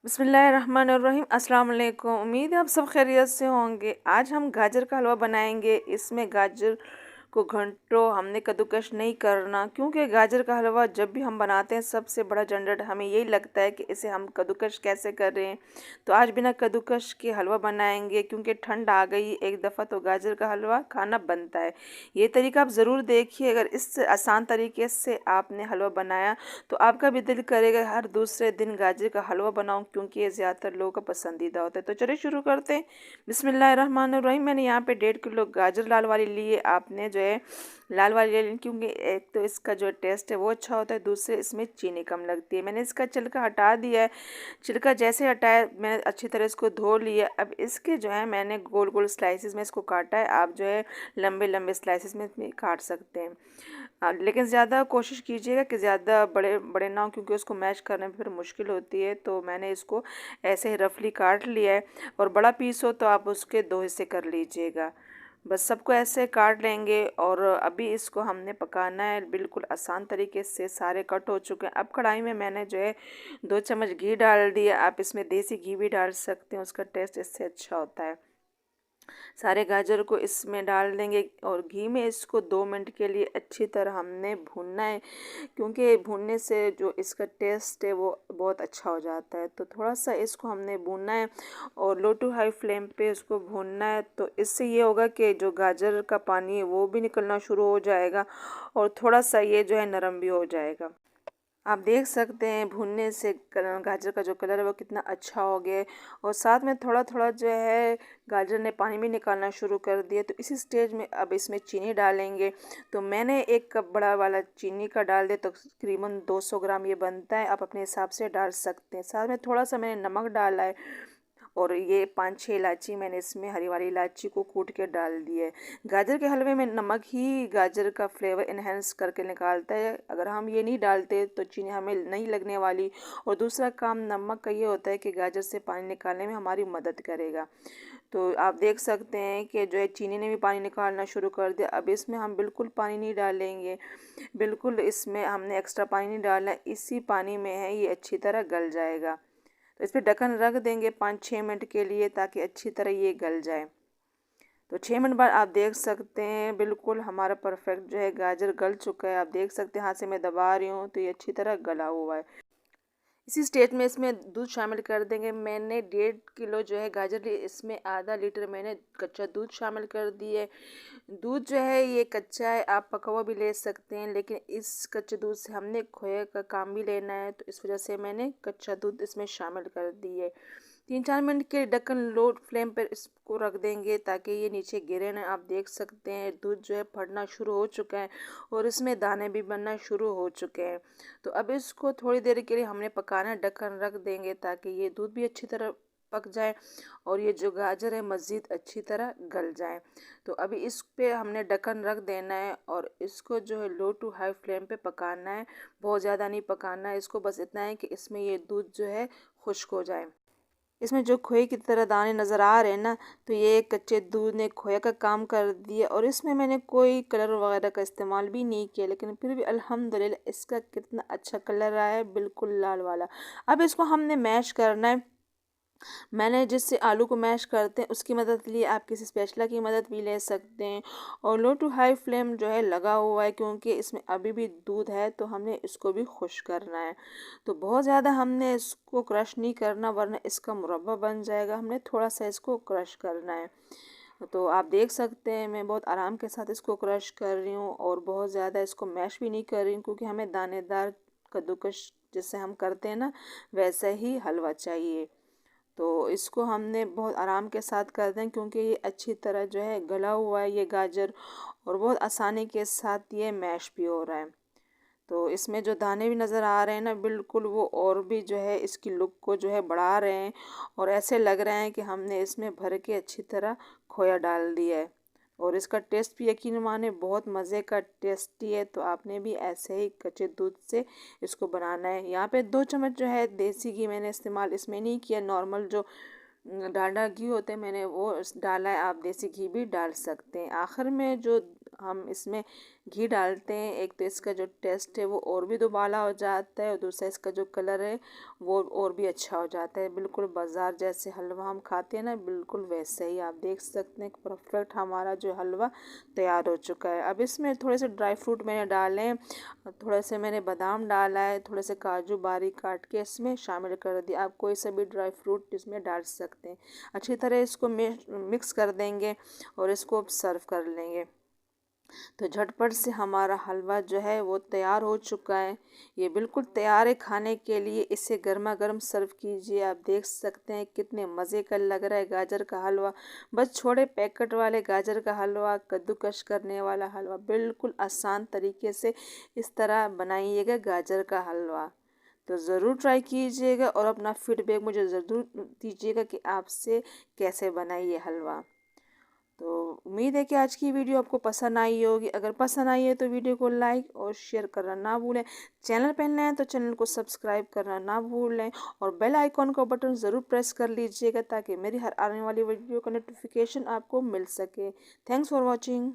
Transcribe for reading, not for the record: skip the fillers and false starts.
बिस्मिल्लाहिर्रहमानिर्रहीम। अस्सलाम वालेकुम। उम्मीद है आप सब खैरियत से होंगे। आज हम गाजर का हलवा बनाएंगे। इसमें गाजर को घंटों हमने कद्दूकस नहीं करना, क्योंकि गाजर का हलवा जब भी हम बनाते हैं सबसे बड़ा झंझट हमें यही लगता है कि इसे हम कद्दूकस कैसे कर रहे हैं। तो आज बिना कद्दूकस के हलवा बनाएंगे, क्योंकि ठंड आ गई एक दफ़ा तो गाजर का हलवा खाना बनता है। ये तरीका आप ज़रूर देखिए। अगर इस आसान तरीके से आपने हलवा बनाया तो आपका भी दिल करेगा हर दूसरे दिन गाजर का हलवा बनाऊं, क्योंकि ये ज़्यादातर लोगों का पसंदीदा होता है। तो चलिए शुरू करते हैं। बिस्मिल्लाहिर्रहमानिर्रहीम। मैंने यहाँ पे 1.5 किलो गाजर लाल वाली ली है। आपने जो है लाल वाली ले लेनी, क्योंकि एक तो इसका जो टेस्ट है वो अच्छा होता है, दूसरे इसमें चीनी कम लगती है। मैंने इसका छिलका हटा दिया है। छिलका जैसे हटाया मैंने अच्छी तरह इसको धो लिया। अब इसके जो है मैंने गोल गोल स्लाइसिस में इसको काटा है। आप जो है लंबे लंबे स्लाइसिस में काट सकते हैं। लेकिन ज़्यादा कोशिश कीजिएगा कि ज़्यादा बड़े बड़े ना हो, क्योंकि उसको मैश करने में फिर मुश्किल होती है। तो मैंने इसको ऐसे ही रफली काट लिया है। और बड़ा पीस हो तो आप उसके 2 हिस्से कर लीजिएगा। बस सबको ऐसे काट लेंगे और अभी इसको हमने पकाना है। बिल्कुल आसान तरीके से सारे कट हो चुके हैं। अब कढ़ाई में मैंने जो है 2 चम्मच घी डाल दिया। आप इसमें देसी घी भी डाल सकते हैं, उसका टेस्ट इससे अच्छा होता है। सारे गाजर को इसमें डाल देंगे और घी में इसको 2 मिनट के लिए अच्छी तरह हमने भूनना है, क्योंकि भूनने से जो इसका टेस्ट है वो बहुत अच्छा हो जाता है। तो थोड़ा सा इसको हमने भूनना है और लो टू हाई फ्लेम पे इसको भूनना है। तो इससे ये होगा कि जो गाजर का पानी है वो भी निकलना शुरू हो जाएगा और थोड़ा सा ये जो है नरम भी हो जाएगा। आप देख सकते हैं भुनने से गाजर का जो कलर है वो कितना अच्छा हो गया है। और साथ में थोड़ा थोड़ा जो है गाजर ने पानी भी निकालना शुरू कर दिया। तो इसी स्टेज में अब इसमें चीनी डालेंगे। तो मैंने 1 कप बड़ा वाला चीनी का डाल दिया, तो तकरीबन 200 ग्राम ये बनता है। आप अपने हिसाब से डाल सकते हैं। साथ में थोड़ा सा मैंने नमक डाला है और ये 5-6 इलायची मैंने इसमें हरी वाली इलायची को कूट के डाल दी है। गाजर के हलवे में नमक ही गाजर का फ्लेवर इन्हेंस करके निकालता है। अगर हम ये नहीं डालते तो चीनी हमें नहीं लगने वाली। और दूसरा काम नमक का ये होता है कि गाजर से पानी निकालने में हमारी मदद करेगा। तो आप देख सकते हैं कि जो है चीनी ने भी पानी निकालना शुरू कर दिया। अब इसमें हम बिल्कुल पानी नहीं डालेंगे, बिल्कुल इसमें हमने एक्स्ट्रा पानी नहीं डालना। इसी पानी में है ये अच्छी तरह गल जाएगा। तो इस पर ढक्कन रख देंगे 5-6 मिनट के लिए, ताकि अच्छी तरह ये गल जाए। तो 6 मिनट बाद आप देख सकते हैं बिल्कुल हमारा परफेक्ट जो है गाजर गल चुका है। आप देख सकते हैं हाथ से मैं दबा रही हूँ तो ये अच्छी तरह गला हुआ है। इसी स्टेज में इसमें दूध शामिल कर देंगे। मैंने 1.5 किलो जो है गाजर ली, इसमें आधा लीटर मैंने कच्चा दूध शामिल कर दिए। दूध जो है ये कच्चा है, आप पका हुआ भी ले सकते हैं, लेकिन इस कच्चे दूध से हमने खोए का काम भी लेना है, तो इस वजह से मैंने कच्चा दूध इसमें शामिल कर दिए। 3-4 मिनट के ढक्कन लो फ्लेम पर इसको रख देंगे ताकि ये नीचे गिरे ना। आप देख सकते हैं दूध जो है फटना शुरू हो चुका है और इसमें दाने भी बनना शुरू हो चुके हैं। तो अब इसको थोड़ी देर के लिए हमने पकाना, ढक्कन रख देंगे ताकि ये दूध भी अच्छी तरह पक जाए और ये जो गाजर है मज़ीद अच्छी तरह गल जाए। तो अभी इस पे हमने ढक्कन रख देना है और इसको जो है लो टू हाई फ्लेम पे पकाना है। बहुत ज़्यादा नहीं पकाना है इसको, बस इतना है कि इसमें ये दूध जो है खुश्क हो जाए। इसमें जो खोए की तरह दाने नज़र आ रहे हैं ना, तो ये कच्चे दूध ने खोए का काम कर दिया। और इसमें मैंने कोई कलर वगैरह का इस्तेमाल भी नहीं किया, लेकिन फिर भी अल्हम्दुलिल्लाह इसका कितना अच्छा कलर आया है, बिल्कुल लाल वाला। अब इसको हमने मैश करना है। मैंने जिससे आलू को मैश करते हैं उसकी मदद ली, आप किसी स्पेचुला की मदद भी ले सकते हैं। और लो टू हाई फ्लेम जो है लगा हुआ है, क्योंकि इसमें अभी भी दूध है तो हमने इसको भी खुश करना है। तो बहुत ज़्यादा हमने इसको क्रश नहीं करना, वरना इसका मुरब्बा बन जाएगा। हमने थोड़ा सा इसको क्रश करना है। तो आप देख सकते हैं मैं बहुत आराम के साथ इसको क्रश कर रही हूँ और बहुत ज़्यादा इसको मैश भी नहीं कर रही हूँ, क्योंकि हमें दानेदार कद्दूकस जैसे हम करते हैं ना वैसा ही हलवा चाहिए। तो इसको हमने बहुत आराम के साथ कर दें, क्योंकि ये अच्छी तरह जो है गला हुआ है ये गाजर, और बहुत आसानी के साथ ये मैश भी हो रहा है। तो इसमें जो दाने भी नज़र आ रहे हैं ना, बिल्कुल वो और भी जो है इसकी लुक को जो है बढ़ा रहे हैं और ऐसे लग रहे हैं कि हमने इसमें भर के अच्छी तरह खोया डाल दिया है। और इसका टेस्ट भी यकीन माने बहुत मज़े का टेस्टी है। तो आपने भी ऐसे ही कच्चे दूध से इसको बनाना है। यहाँ पे 2 चम्मच जो है देसी घी मैंने इस्तेमाल इसमें नहीं किया, नॉर्मल जो डालडा घी होते हैं मैंने वो डाला है। आप देसी घी भी डाल सकते हैं। आखिर में जो हम इसमें घी डालते हैं, एक तो इसका जो टेस्ट है वो और भी दुबाला हो जाता है और दूसरा इसका जो कलर है वो और भी अच्छा हो जाता है। बिल्कुल बाज़ार जैसे हलवा हम खाते हैं ना, बिल्कुल वैसे ही आप देख सकते हैं परफेक्ट हमारा जो हलवा तैयार हो चुका है। अब इसमें थोड़े से ड्राई फ्रूट मैंने डाले हैं, थोड़े से मैंने बादाम डाला है, थोड़े से काजू बारीक काट के इसमें शामिल कर दिया। आप कोई सा भी ड्राई फ्रूट इसमें डाल सकते हैं। अच्छी तरह इसको मिक्स कर देंगे और इसको सर्व कर लेंगे। तो झटपट से हमारा हलवा जो है वो तैयार हो चुका है। ये बिल्कुल तैयार है खाने के लिए। इसे गर्मा गर्म सर्व कीजिए। आप देख सकते हैं कितने मज़े का लग रहा है गाजर का हलवा। बस छोड़े पैकेट वाले गाजर का हलवा, कद्दूकस करने वाला हलवा, बिल्कुल आसान तरीके से इस तरह बनाइएगा गाजर का हलवा। तो ज़रूर ट्राई कीजिएगा और अपना फीडबैक मुझे ज़रूर दीजिएगा कि आपसे कैसे बना ये हलवा। तो उम्मीद है कि आज की वीडियो आपको पसंद आई होगी। अगर पसंद आई है तो वीडियो को लाइक और शेयर करना ना भूलें। चैनल पर नए हैं तो चैनल को सब्सक्राइब करना ना भूलें और बेल आइकॉन का बटन ज़रूर प्रेस कर लीजिएगा ताकि मेरी हर आने वाली वीडियो का नोटिफिकेशन आपको मिल सके। Thanks for watching.